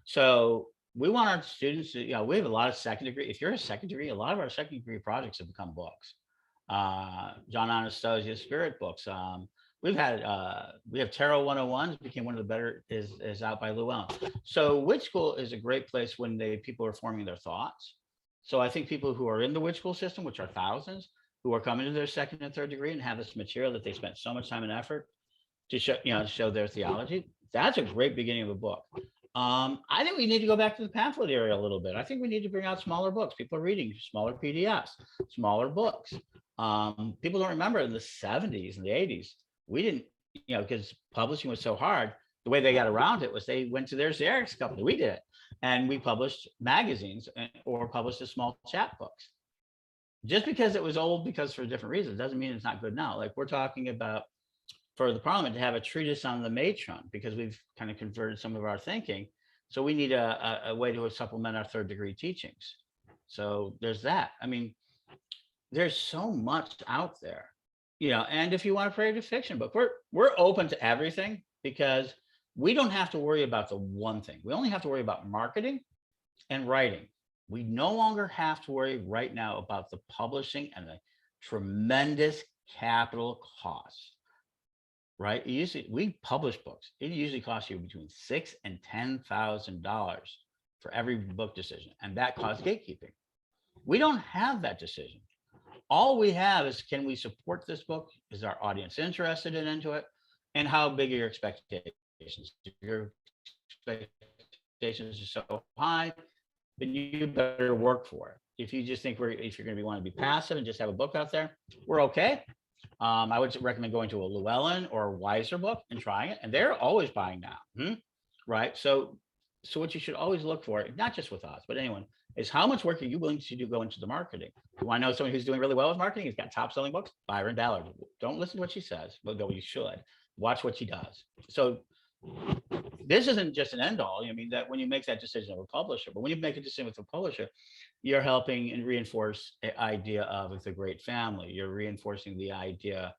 So we want our students to, we have a lot of second degree. If you're a second degree, a lot of our second degree projects have become books. John Anastasia's spirit books. We have Tarot 101s became one of the better, is out by Llewellyn. So Witchschool is a great place when people are forming their thoughts. So I think people who are in the Witchschool system, which are thousands, who are coming to their second and third degree and have this material that they spent so much time and effort to show their theology. That's a great beginning of a book. I think we need to go back to the pamphlet area a little bit. I think we need to bring out smaller books. People are reading smaller PDFs, smaller books. People don't remember in the 70s and the 80s, we didn't, because publishing was so hard, the way they got around it was they went to their Xerox company. We did it. And we published magazines or published the small chat books. Just because it was old, because for different reasons, doesn't mean it's not good now. Like we're talking about for the Parliament to have a treatise on the matron, because we've kind of converted some of our thinking. So we need a way to supplement our third degree teachings. So there's that. I mean, there's so much out there, and if you want a creative fiction book, we're open to everything, because we don't have to worry about the one thing. We only have to worry about marketing and writing. We no longer have to worry right now about the publishing and the tremendous capital costs, right? We publish books. It usually costs you between $6,000 and $10,000 for every book decision. And that costs gatekeeping. We don't have that decision. All we have is, can we support this book? Is our audience interested into it? And how big are your expectations? If your expectations are so high, then you better work for it. If you just think if you're going to want to be passive and just have a book out there, we're okay. I would recommend going to a Llewellyn or a Weiser book and trying it, and they're always buying now, right? So what you should always look for, not just with us, but anyone, is how much work are you willing to do go into the marketing? You want to know someone who's doing really well with marketing? He's got top selling books. Byron Ballard. Don't listen to what she says, but go. You should watch what she does. So this isn't just an end all. I mean, that when you make that decision with a publisher, but when you make a decision with a publisher, you're helping and reinforce the idea of the great family. You're reinforcing the idea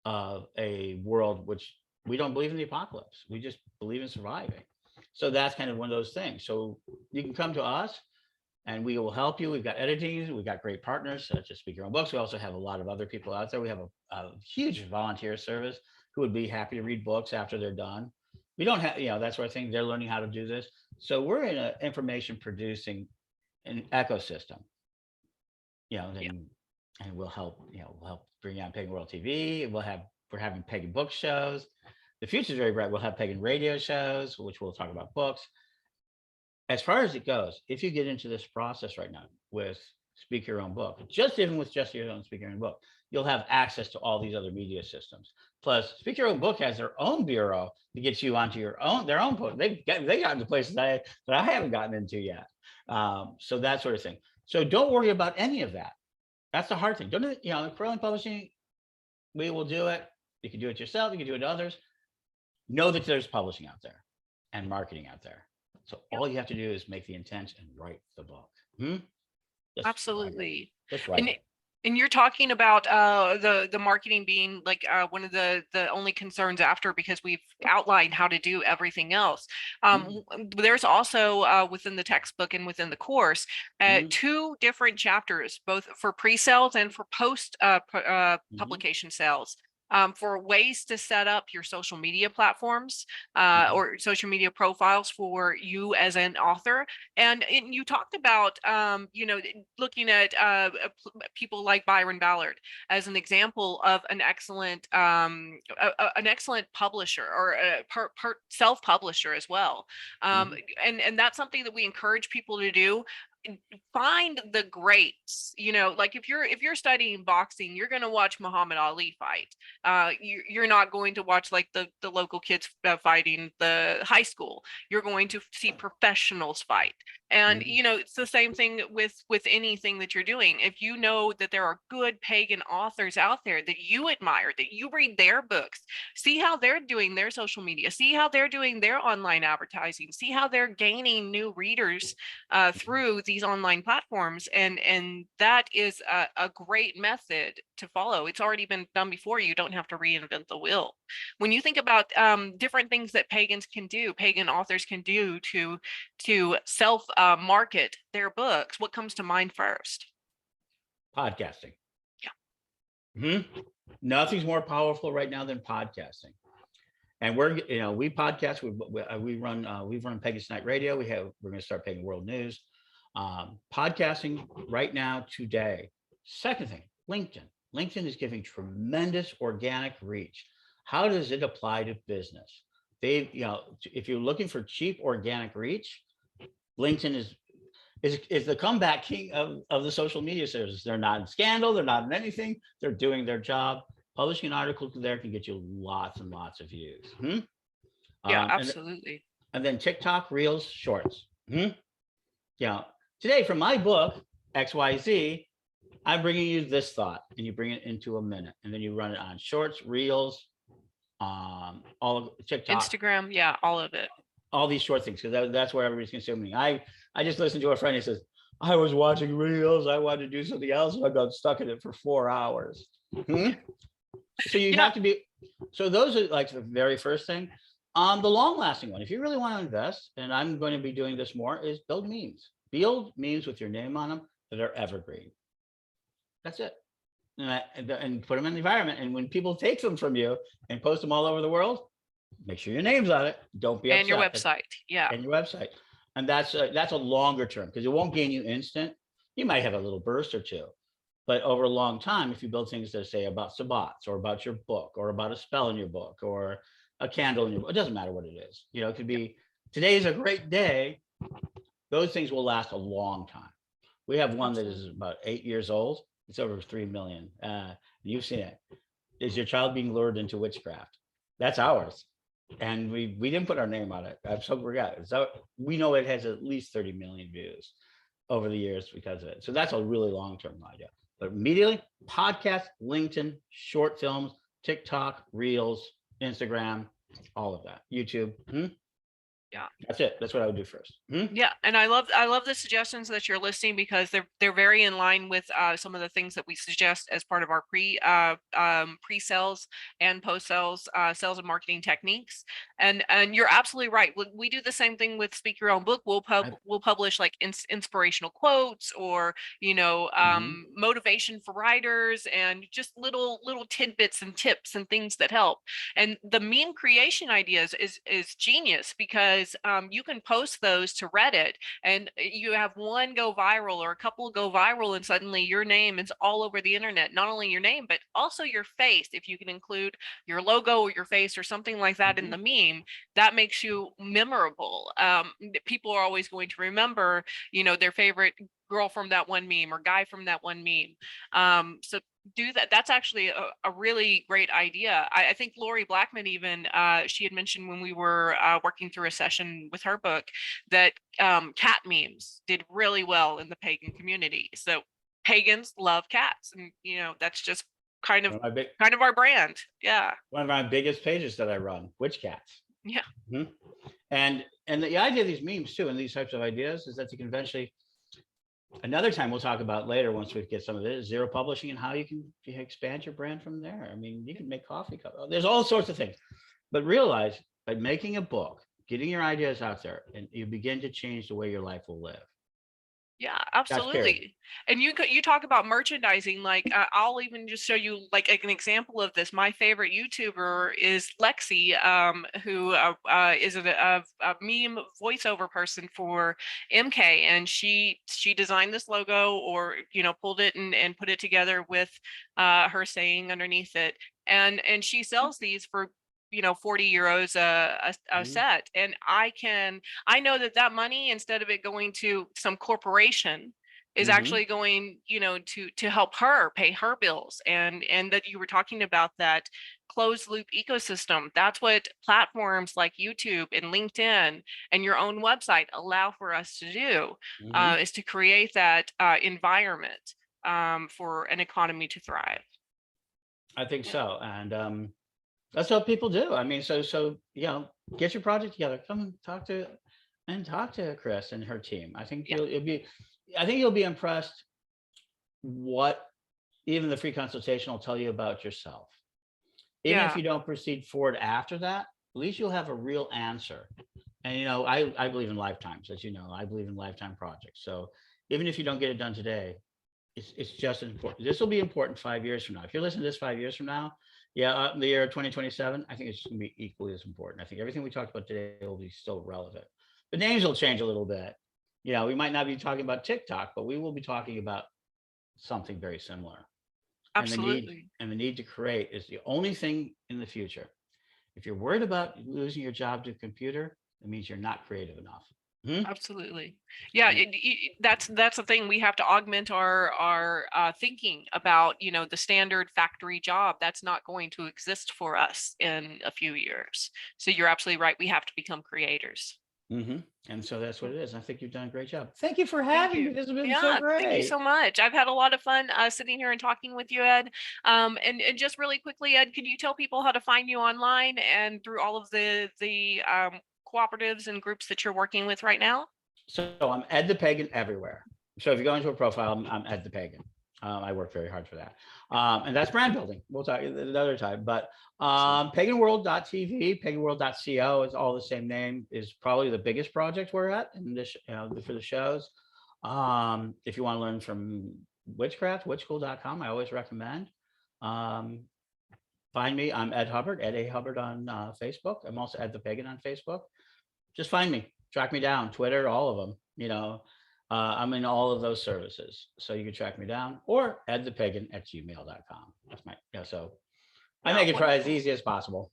of a world which we don't believe in the apocalypse. We just believe in surviving. So that's kind of one of those things. So you can come to us and we will help you. We've got editing. We've got great partners such as Speak Your Own Books. We also have a lot of other people out there. We have a huge volunteer service who would be happy to read books after they're done. We don't have, that sort of thing. They're learning how to do this. So we're in an information producing an ecosystem, and we'll help, we'll help bring on Pagan World TV. We're having Pagan book shows. The future is very bright. We'll have Pagan radio shows, which we'll talk about books. As far as it goes, if you get into this process right now with Speak Your Own Book, just your own Speak Your Own Book, you'll have access to all these other media systems. Plus, Speak Your Own Book has their own bureau to get you onto their own book. They got into places that I haven't gotten into yet. So that sort of thing. So don't worry about any of that. That's the hard thing. Don't, Correllian Publishing, we will do it. You can do it yourself. You can do it to others. Know that there's publishing out there and marketing out there. So all you have to do is make the intent and write the book. Just Absolutely. Just write it. And you're talking about the marketing being like one of the only concerns after, because we've outlined how to do everything else. There's also within the textbook and within the course 2 different chapters, both for pre-sales and for post publication sales. For ways to set up your social media platforms or social media profiles for you as an author. And you talked about, looking at people like Byron Ballard as an example of an excellent publisher, or a self-publisher as well. And that's something that we encourage people to do. Find the greats. Like if you're studying boxing, you're going to watch Muhammad Ali fight. You're not going to watch like the local kids fighting the high school. You're going to see professionals fight. And it's the same thing with anything that you're doing. If you know that there are good pagan authors out there that you admire, that you read their books, see how they're doing their social media, see how they're doing their online advertising, see how they're gaining new readers through these online platforms, and that is a great method to follow. It's already been done before. You don't have to reinvent the wheel. When you think about different things that pagan authors can do to self market their books, what comes to mind first? Podcasting. Yeah. Nothing's more powerful right now than podcasting. And we podcast. We run Pagan Night Radio. We're going to start Pagan World News. Podcasting right now today. Second thing, LinkedIn. LinkedIn is giving tremendous organic reach. How does it apply to business? If you're looking for cheap organic reach, LinkedIn is the comeback king of the social media services. They're not in scandal. They're not in anything. They're doing their job. Publishing an article there can get you lots and lots of views. Yeah, absolutely. And then TikTok, Reels, Shorts. Today from my book, XYZ, I'm bringing you this thought, and you bring it into a minute, and then you run it on Shorts, Reels, all of TikTok, Instagram, all of it. All these short things, because that's where everybody's consuming. I just listened to a friend who says, I was watching Reels, I wanted to do something else, and I got stuck in it for 4 hours. So you have to be, so those are like the very first thing. The long lasting one, if you really want to invest, and I'm going to be doing this more, is build memes. Build memes with your name on them that are evergreen. That's it. And put them in the environment. And when people take them from you and post them all over the world, make sure your name's on it. Don't be upset. And your website. And your website. And that's a longer term, because it won't gain you instant. You might have a little burst or two. But over a long time, if you build things that say about sabbats, or about your book, or about a spell in your book, or a candle in your book, it doesn't matter what it is. It could be, today is a great day. Those things will last a long time. We have one that is about 8 years old. It's over 3 million. You've seen it. Is your child being lured into witchcraft? That's ours. And we didn't put our name on it. I'm so forgot. So we know it has at least 30 million views over the years because of it. So that's a really long-term idea. But immediately, podcast, LinkedIn, short films, TikTok, Reels, Instagram, all of that, YouTube. Yeah, that's it. That's what I would do first. Yeah, and I love the suggestions that you're listing, because they're very in line with some of the things that we suggest as part of our pre-sales and post-sales sales and marketing techniques. And you're absolutely right. We do the same thing with Speak Your Own Book. We'll publish like inspirational quotes, or motivation for writers, and just little tidbits and tips and things that help. And the meme creation ideas is genius, because you can post those to Reddit, and you have one go viral or a couple go viral, and suddenly your name is all over the internet. Not only your name, but also your face. If you can include your logo or your face or something like that in the meme, that makes you memorable. People are always going to remember, their favorite girl from that one meme or guy from that one meme. So do that. That's actually a really great idea. I think Lori Blackman even, she had mentioned when we were working through a session with her book that cat memes did really well in the pagan community. So pagans love cats, and that's just kind of One of my big, our brand. Yeah. one of my biggest pages that I run, Witch Cats. Yeah. Mhm. And the idea of these memes too, and these types of ideas, is that you can eventually, another time we'll talk about later once we get some of this, zero publishing and how you can expand your brand from there. I mean, you can make coffee cups. There's all sorts of things. But realize by making a book, getting your ideas out there, and you begin to change the way your life will live. Yeah, That's period. absolutely. And you talk about merchandising. Like I'll even just show you like an example of this. My favorite YouTuber is Lexi, who is a meme voiceover person for MK, and she designed this logo, or pulled it and put it together with her saying underneath it, and she sells these for 40 euros a Mhm. set. And I know that money, instead of it going to some corporation, is Mhm. actually going to help her pay her bills. And that you were talking about that closed loop ecosystem. That's what platforms like YouTube and LinkedIn and your own website allow for us to do, Mhm. is to create that environment for an economy to thrive. I think so. And that's what people do. I mean, so get your project together. Come and talk to Krys and her team. I think Yeah. you'll be impressed what even the free consultation will tell you about yourself. Even if Yeah. you don't proceed forward after that, at least you'll have a real answer. And I believe in lifetimes, as you know. I believe in lifetime projects. So even if you don't get it done today, it's just as important. This will be important 5 years from now. If you're listening to this 5 years from now, the year 2027, I think it's going to be equally as important. I think everything we talked about today will be still relevant. The names will change a little bit. We might not be talking about TikTok, but we will be talking about something very similar. Absolutely. And the need to create is the only thing in the future. If you're worried about losing your job to a computer, it means you're not creative enough. Absolutely. Yeah, And- that's the thing. We have to augment our thinking about the standard factory job. That's not going to exist for us in a few years. So you're absolutely right. We have to become creators. And so that's what it is. I think you've done a great job. Thank you for Thank having me. you. This has been Yeah, so great. thank you so much. I've had a lot of fun sitting here and talking with you, Ed. And just really quickly, Ed, can you tell people how to find you online and through all of the cooperatives and groups that you're working with right now? So I'm Ed the Pagan everywhere. So if you go into a profile, I'm Ed the Pagan. I work very hard for that. And that's brand building. We'll talk another time. But paganworld.tv, paganworld.co is all the same name, is probably the biggest project we're at in this, for the shows. If you want to learn from witchcraft, witchschool.com, I always recommend. Find me. I'm Ed Hubbard, Ed A. Hubbard on Facebook. I'm also Ed the Pagan on Facebook. Just find me, track me down, Twitter, all of them. I'm in all of those services, so you can track me down, or edthepagan@gmail.com. That's my so I make it try as easy as possible.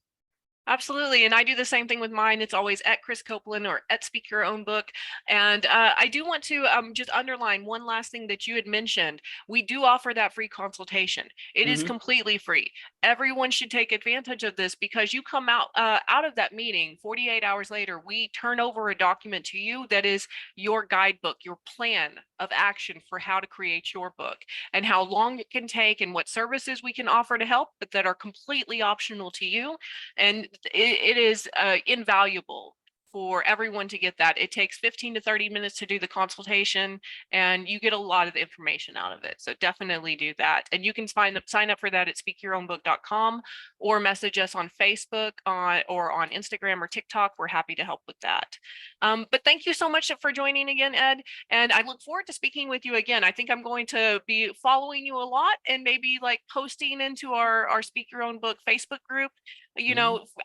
Absolutely. And I do the same thing with mine. It's always at Krys Copeland or at Speak Your Own Book. And I do want to just underline one last thing that you had mentioned. We do offer that free consultation. It is completely free. Everyone should take advantage of this, because you come out of that meeting 48 hours later, we turn over a document to you that is your guidebook, your plan of action for how to create your book, and how long it can take, and what services we can offer to help, but that are completely optional to you. And it is invaluable for everyone to get that. It takes 15 to 30 minutes to do the consultation, and you get a lot of information out of it. So definitely do that. And you can sign up for that at speakyourownbook.com, or message us on Facebook or on Instagram or TikTok. We're happy to help with that. But thank you so much for joining again, Ed. And I look forward to speaking with you again. I think I'm going to be following you a lot, and maybe like posting into our Speak Your Own Book Facebook group,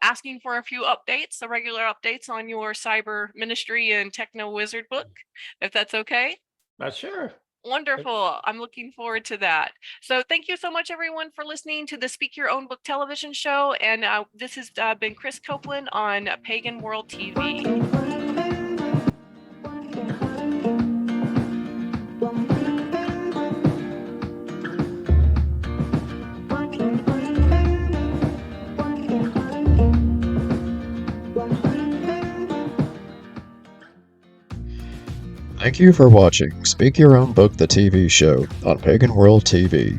asking for a few updates, the regular updates on your cyber ministry and techno wizard book, if that's okay. Sure. Wonderful. I'm looking forward to that. So thank you so much, everyone, for listening to the Speak Your Own Book television show. And this has been Krys Copeland on Pagan World TV. Thank you for watching Speak Your Own Book, the TV show on Pagan World TV.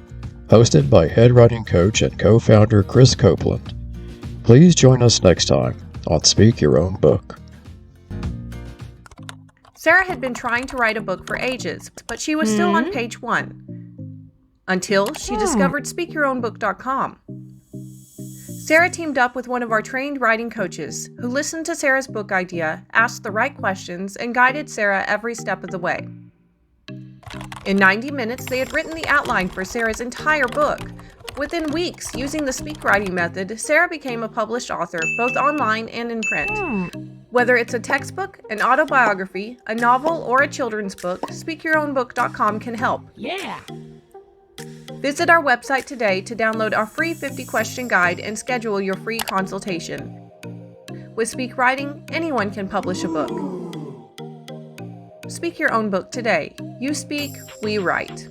hosted by head writing coach and co-founder Krys Copeland. Please join us next time on Speak Your Own Book. Sarah had been trying to write a book for ages, but she was still on page 1 until she discovered SpeakYourOwnBook.com. Sarah teamed up with one of our trained writing coaches who listened to Sarah's book idea, asked the right questions, and guided Sarah every step of the way. In 90 minutes, they had written the outline for Sarah's entire book. Within weeks, using the speak writing method, Sarah became a published author, both online and in print. Whether it's a textbook, an autobiography, a novel, or a children's book, SpeakYourOwnBook.com can help. Yeah. Visit our website today to download our free 50-question guide and schedule your free consultation. With Speak Writing, anyone can publish a book. Speak your own book today. You speak, we write.